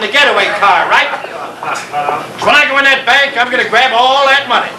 the getaway car, right? When I go in that bank, I'm going to grab all that money.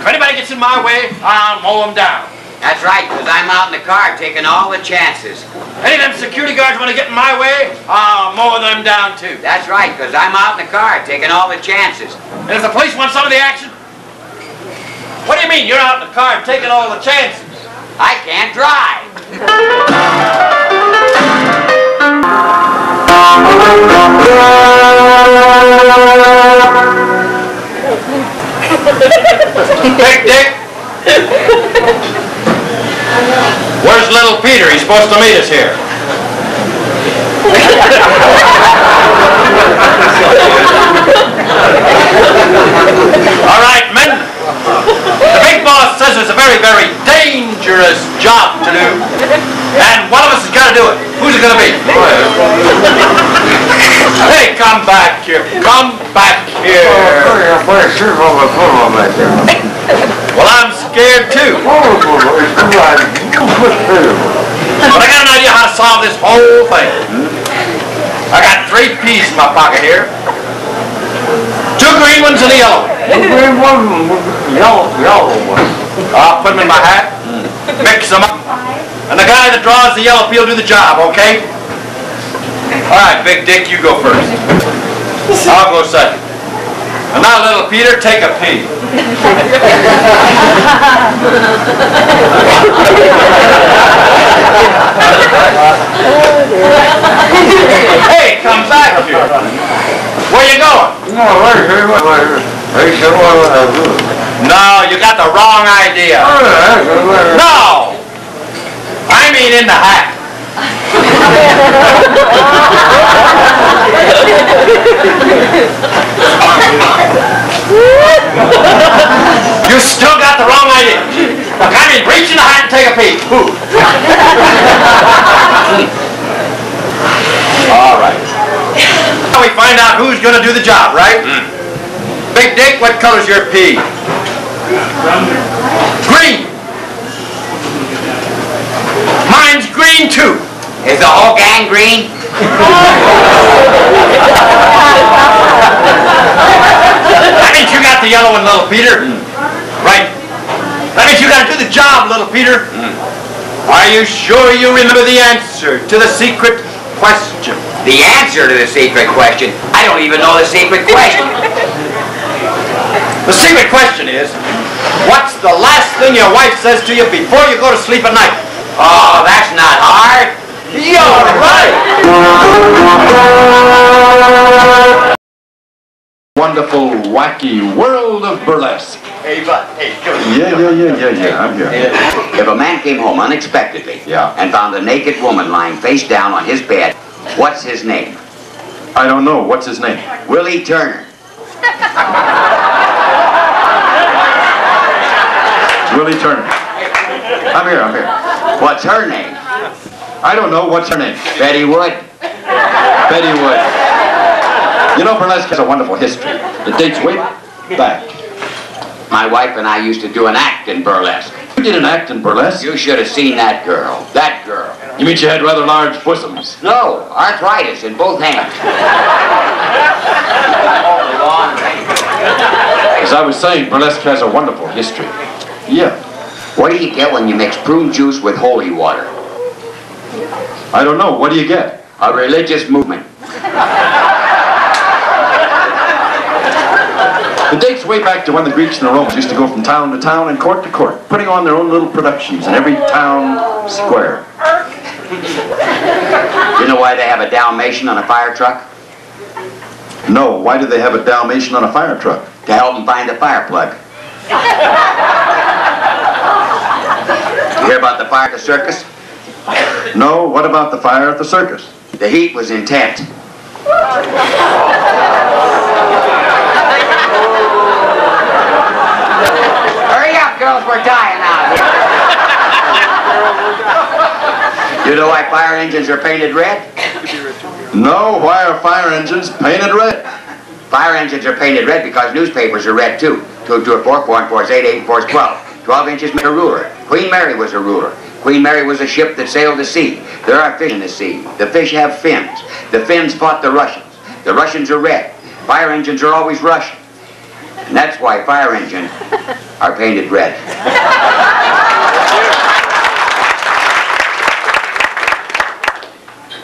If anybody gets in my way, I'll mow them down. That's right, because I'm out in the car taking all the chances. Any of them security guards want to get in my way, I'll mow them down too. That's right, because I'm out in the car taking all the chances. And if the police want some of the action? What do you mean, you're out in the car taking all the chances? I can't drive. Big Dick! Where's little Peter? He's supposed to meet us here. All right, men. The big boss says it's a very, very dangerous job to do. And one of us has got to do it. Who's it going to be? Hey, come back here. Come back here. Well, I'm scared too. But I got an idea how to solve this whole thing. I got 3 peas in my pocket here. 2 green ones and a yellow one. I'll put them in my hat, mix them up, and the guy that draws the yellow pea will do the job, okay? All right, Big Dick, you go first. I'll go second. And now, little Peter, take a pea. Hey, come back here. Where you going? No, you got the wrong idea. No! I mean in the hat. You still got the wrong idea. Look, I mean reach in the hat and take a peek. All right. Now we find out who's going to do the job, right? Big Dick, what color's your pea? Green. Mine's green too. Is the whole gang green? That means you got the yellow one, little Peter. Right. That means you got to do the job, little Peter. Are you sure you remember the answer to the secret question? The answer to the secret question? I don't even know the secret question. The secret question is, what's the last thing your wife says to you before you go to sleep at night? Oh, that's not hard. You're right. Wonderful, wacky world of burlesque. Hey, bud. Hey, come Yeah, I'm here. If a man came home unexpectedly and found a naked woman lying face down on his bed, what's his name? I don't know. What's his name? Willie Turner. Willie Turner. I'm here. What's her name? I don't know. What's her name? Betty Wood. Betty Wood. You know, burlesque has a wonderful history. It dates way back. My wife and I used to do an act in burlesque. You did an act in burlesque? You should have seen that girl. That girl. You mean she had rather large bosoms? No, arthritis in both hands. As I was saying, burlesque has a wonderful history. Yeah. What do you get when you mix prune juice with holy water? I don't know. What do you get? A religious movement. It dates way back to when the Greeks and the Romans used to go from town to town and court to court, putting on their own little productions in every town square. You know why they have a Dalmatian on a fire truck? No, why do they have a Dalmatian on a fire truck? To help them find the fire plug. You hear about the fire at the circus? No, what about the fire at the circus? The heat was intense. Hurry up, girls, we're dying out here. You know why fire engines are painted red? No, why are fire engines painted red? Fire engines are painted red because newspapers are red too. 2 and 2 are 4, 4 and 4 is 8, 8 and 4 is 12. 12 inches make a ruler. Queen Mary was a ruler. Queen Mary was a ship that sailed the sea. There are fish in the sea. The fish have fins. The Finns fought the Russians. The Russians are red. Fire engines are always Russian. And that's why fire engines are painted red.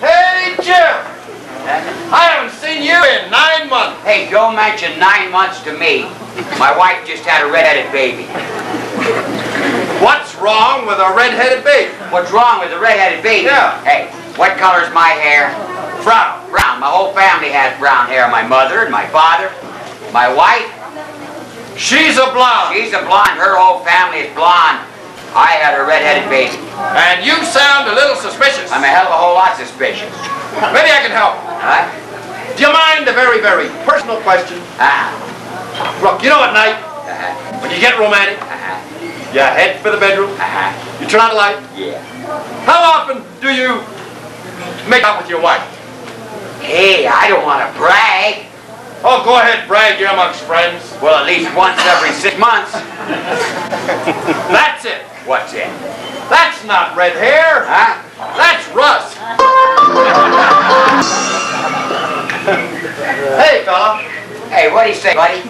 Hey, Jim! I haven't seen you in 9 months. Hey, don't mention 9 months to me. My wife just had a red-headed baby. What's wrong with a red-headed baby? What's wrong with a red-headed baby? Yeah. Hey, what color's my hair? Brown. Brown. My whole family has brown hair. My mother and my father. My wife. She's a blonde. She's a blonde. Her whole family is blonde. I had a red-headed baby. And you sound a little suspicious. I'm a hell of a whole lot suspicious. Maybe I can help. Huh? Do you mind a very, very personal question? Look, you know at night, when you get romantic, you head for the bedroom, you turn on the light. Yeah. How often do you make out with your wife? Hey, I don't want to brag. Oh, go ahead, brag, you're amongst friends. Well, at least once every 6 months. That's it. What's it? That's not red hair. Huh? That's rust. Hey, fella. Hey, what do you say, buddy?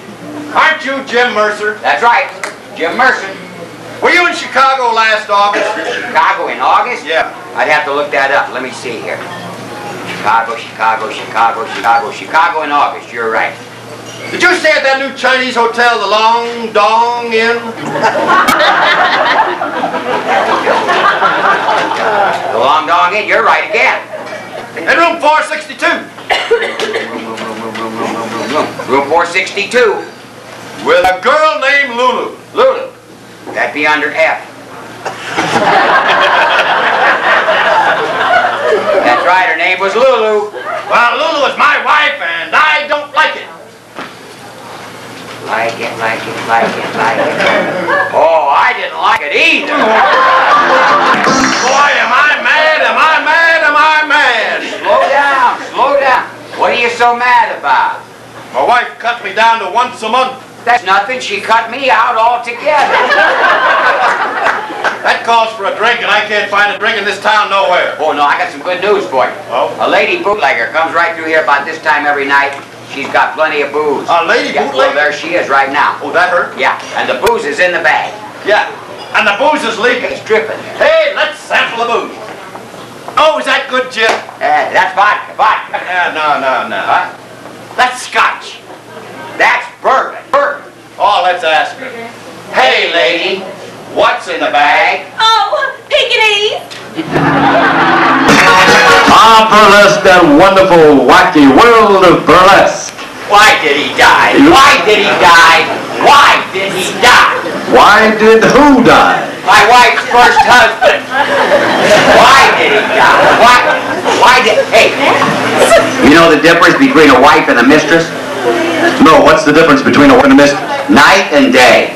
Aren't you Jim Mercer? That's right. Jim Mercer. Were you in Chicago last August? Chicago in August? Yeah. I'd have to look that up. Let me see here. Chicago in August. You're right. Did you stay at that new Chinese hotel, the Long Dong Inn? The Long Dong Inn. You're right again. In room 462. Room 462. With a girl named Lulu. Lulu. That'd be under F. That's right, her name was Lulu. Well, Lulu is my wife, and I don't like it. Like it. Oh, I didn't like it either. Boy, am I mad. Slow down. What are you so mad about? My wife cut me down to once a month. That's nothing. She cut me out altogether. That calls for a drink, and I can't find a drink in this town nowhere. Oh, no, I got some good news for you. Oh? A lady bootlegger comes right through here about this time every night. She's got plenty of booze. A lady Well, bootlegger? there she is right now. Oh, that hurt? Yeah, and the booze is in the bag. Yeah. And the booze is leaking. It's dripping. Hey, let's sample the booze. Oh, is that good, Jim? That's vodka. No. Huh? That's scotch. That's bourbon. Oh, let's ask her. Hey, lady, what's in the bag? Oh, pickaninnies. Burlesque, that wonderful, wacky world of burlesque. Why did he die? Why did he die? Why did he die? Why did who die? My wife's first husband. Why did he die? Why did... Hey, you know the difference between a wife and a mistress? No, what's the difference between a wife and a mistress? Night and day.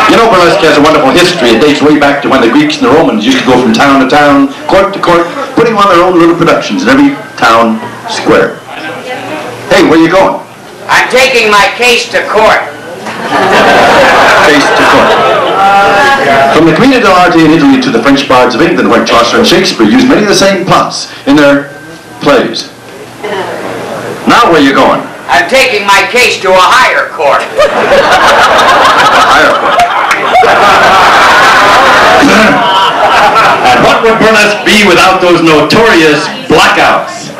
You know, burlesque has a wonderful history. It dates way back to when the Greeks and the Romans used to go from town to town, court to court, putting on their own little productions in every town square. Hey, where you going? I'm taking my case to court. Face to court. From the Queen of Dell'Arte in Italy to the French bards of England, where Chaucer and Shakespeare used many of the same plots in their plays. Now where you going? I'm taking my case to a higher court. Higher court. And what would burlesque be without those notorious blackouts?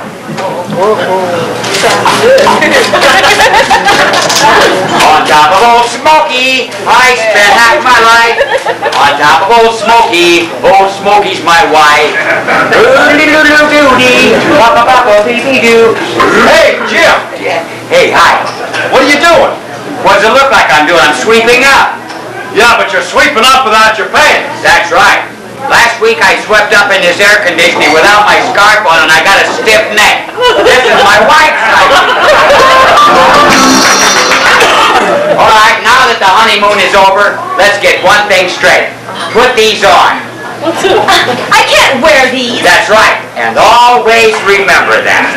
On top of Old Smoky, I spent half my life. On top of Old Smoky Smokey's my wife. Hey, Jim. Hey, hi. What are you doing? What does it look like I'm doing? I'm sweeping up. Yeah, but you're sweeping up without your pants. That's right. Last week I swept up in this air conditioning without my scarf on and I got a stiff neck. This is my wife's house. All right, now that the honeymoon is over, let's get one thing straight. Put these on. I can't wear these. That's right, and always remember that.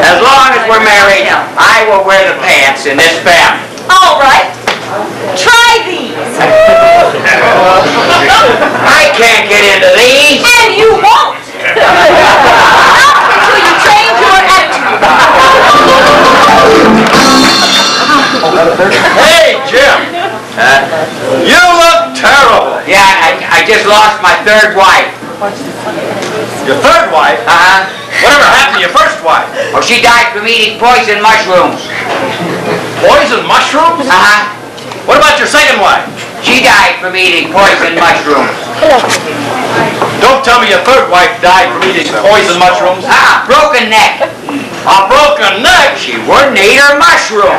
As long as we're married, I will wear the pants in this family. All right. Try these. I can't get into these. And you won't. lost my third wife. Your third wife? Uh-huh. Whatever happened to your first wife? Oh, she died from eating poison mushrooms. Poison mushrooms? Uh-huh. What about your second wife? She died from eating poison mushrooms. Don't tell me your third wife died from eating poison mushrooms. Broken neck. A broken neck? She wouldn't eat her mushroom.